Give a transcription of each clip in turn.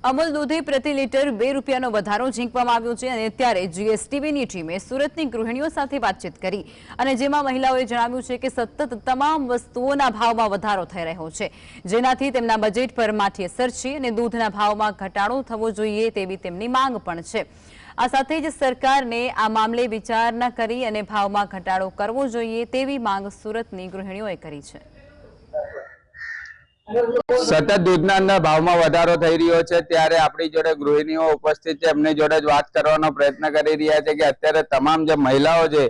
અમૂલ દૂધે પ્રતિ લીટર 2 રૂપિયાનો વધારો ઝીંકવામાં આવ્યો છે અને ત્યારે જીએસટીવીની ટીમે સુરતની ગૃહિણીઓ સાથે વાતચીત કરી અને જેમાં મહિલાઓએ જણાવ્યું છે કે સતત તમામ વસ્તુઓના ભાવમાં વધારો થઈ રહ્યો છે, જેનાથી તેમના બજેટ પર માઠી અસર છે અને દૂધના ભાવમાં ઘટાડો થવો જોઈએ તેવી તેમની માંગ પણ છે। આ સાથે જ સરકારને આ મામલે વિચારણા કરી અને ભાવમાં ઘટાડો કરવો જોઈએ તેવી માંગ સુરતની ગૃહિણીઓએ કરી છે। સતત દૂધના અંદર ભાવમાં વધારો થઈ રહ્યો છે ત્યારે આપણી જોડે ગૃહિણીઓ ઉપસ્થિત છે, એમની જોડે જ વાત કરવાનો પ્રયત્ન કરી રહ્યા છે કે અત્યારે તમામ જે મહિલાઓ છે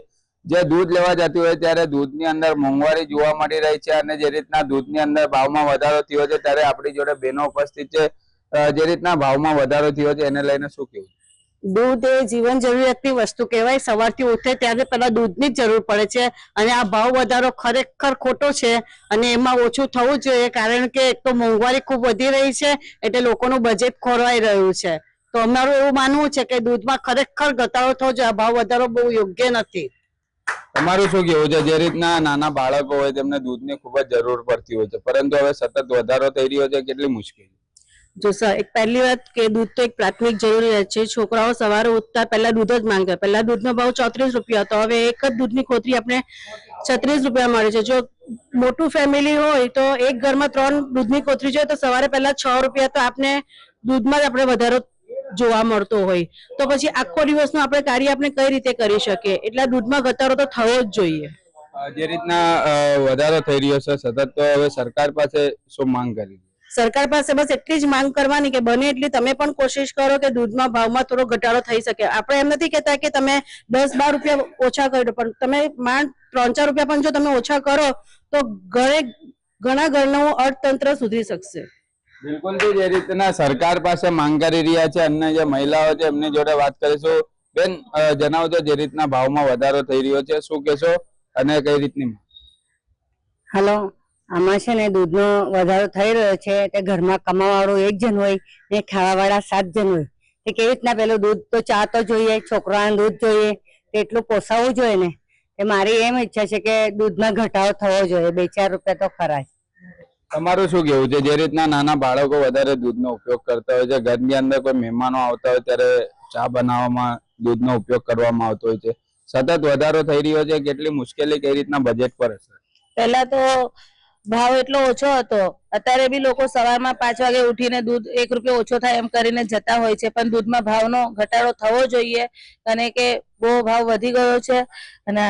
જે દૂધ લેવા જતી હોય ત્યારે દૂધની અંદર મોંઘવારી જોવા મળી રહી છે અને જે રીતના દૂધની અંદર ભાવમાં વધારો થયો છે ત્યારે આપણી જોડે બહેનો ઉપસ્થિત છે। જે રીતના ભાવમાં વધારો થયો છે એને લઈને શું કહેવું? दूध ए जीवन जरूरियातनी वस्तु कहेवाय। सवारथी उठे त्यारे पहेला दूधनी ज जरूर पड़े छे अने आ भाव वधारो खरेखर खोटो छे अने एमां ओछुं थवुं जोईए, कारण के एक तो मोंघवारी खूब वधी रही छे एटले लोकोनुं बजेट खोरवाई रह्युं छे। तो अमारुं एवुं मानवुं छे के दूधमां खरेखर घटाडो थवो जोईए। आ भाव वधारो बहु योग्य नथी। તમારું શું કહેવું છે? જે રીતના નાના બાળકો હોય તેમને દૂધની ખૂબ જ જરૂર પડતી હોય છે, પરંતુ હવે સતત વધારો થઈ રહ્યો છે, કેટલી મુશ્કેલી? जो सर एक पहली बात के दूध तो एक प्राथमिक जरूरियात है। छोकराओ सवारे उठता पहला दूध ज मांगे। पहला दूधनो भाव 34 रुपया तो हवे एक ज दूधनी खोतरी आपने 36 रुपया मळे छे। जो मोटू फैमिली होय तो एक घर में 3 दूधनी खोतरी जोईए तो सवारे पहला 6 रुपया तो आपने दूधमां ज आपणे वधारो जोवा मळतो होय, तो पछी आखो दिवसनुं आपणे कार्य आपणे कई रीते करी शकीए। એટલે दूधमां घटाडो तो थवो ज जोईए। જે રીતના વધારો થઈ રહ્યો છે સતત, તો હવે સરકાર પાસે શું માંગ કરી? सरकार पास बस एटली ज मांग करवानी के बने एटली तमे पण कोशिश करो के दूधमां भावमां थोड़ो घटाडो थई शके। आपणे एम नथी कहेता के तमे 10-12 रुपया ओछा करी दो, पण तमे मान 3-4 रुपया पण जो तमे ओछा करो तो घणा घरनुं अर्थतंत्र सुधरी शकशे। बिल्कुल जी, जे रीतना सरकार पासे मांग करी रह्या छे अन्य जे महिलाओ छे एमनी जोडे वात करीशुं। बेन जणावजो जे रीतना भावमां वधारो थई रह्यो छे, शुं कहेशो અને કઈ રીતની? हेलो, आमां छे ने दूधनो वधारो थई रह्यो छे ते घरमां कमावावाळो एक जण होय ने खावावाळा 7 जण होय। ते केवी रीतना पेलो दूध तो चा तो जोईए, छोकराने दूध जोईए, ते एटલું પોસાવવું જોઈએ ને। તે મારી એમ ઈચ્છા છે કે દૂધમાં ઘટાડો થવો જોઈએ, 2-4 રૂપિયા તો ખરા જ। તમારું શું કહેવું છે? જે રીતના નાના બાળકો વધારે દૂધનો ઉપયોગ કરતા હોય છે, ઘરની અંદર કોઈ મહેમાનો આવતા હોય ત્યારે ચા બનાવવામાં દૂધનો ઉપયોગ કરવામાં આવતો હોય છે, સતત વધારો થઈ રહ્યો છે, કેટલી મુશ્કેલી કઈ રીતના બજેટ પર હશે? पहला तो भाव एटलो ओछो हतो, अत्यारे बी लोको सवारमां 5 वागे उठीने दूध 1 रुपया ओछो थाय एम करीने जता होय छे, पण दूधमां भावनो घटाडो थवो जोईए अने के बહુ भाव वधी गयो छे अने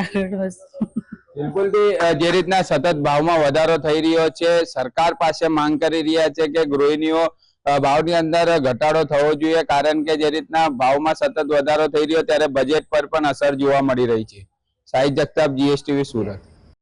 बिल्कुल जे रीतना सतत भावमां वधारो થઈ રહ્યો છે, સરકાર પાસે માંગ કરી રહ્યા છે કે ગૃહિણીઓ ભાવની અંદર ઘટાડો થવો જોઈએ, કારણ કે જે રીતના ભાવમાં સતત વધારો થઈ રહ્યો ત્યારે બજેટ પર પણ અસર જોવા મળી રહી છે। સાહિદ જગતાપ, જીએસટીવી સુરત।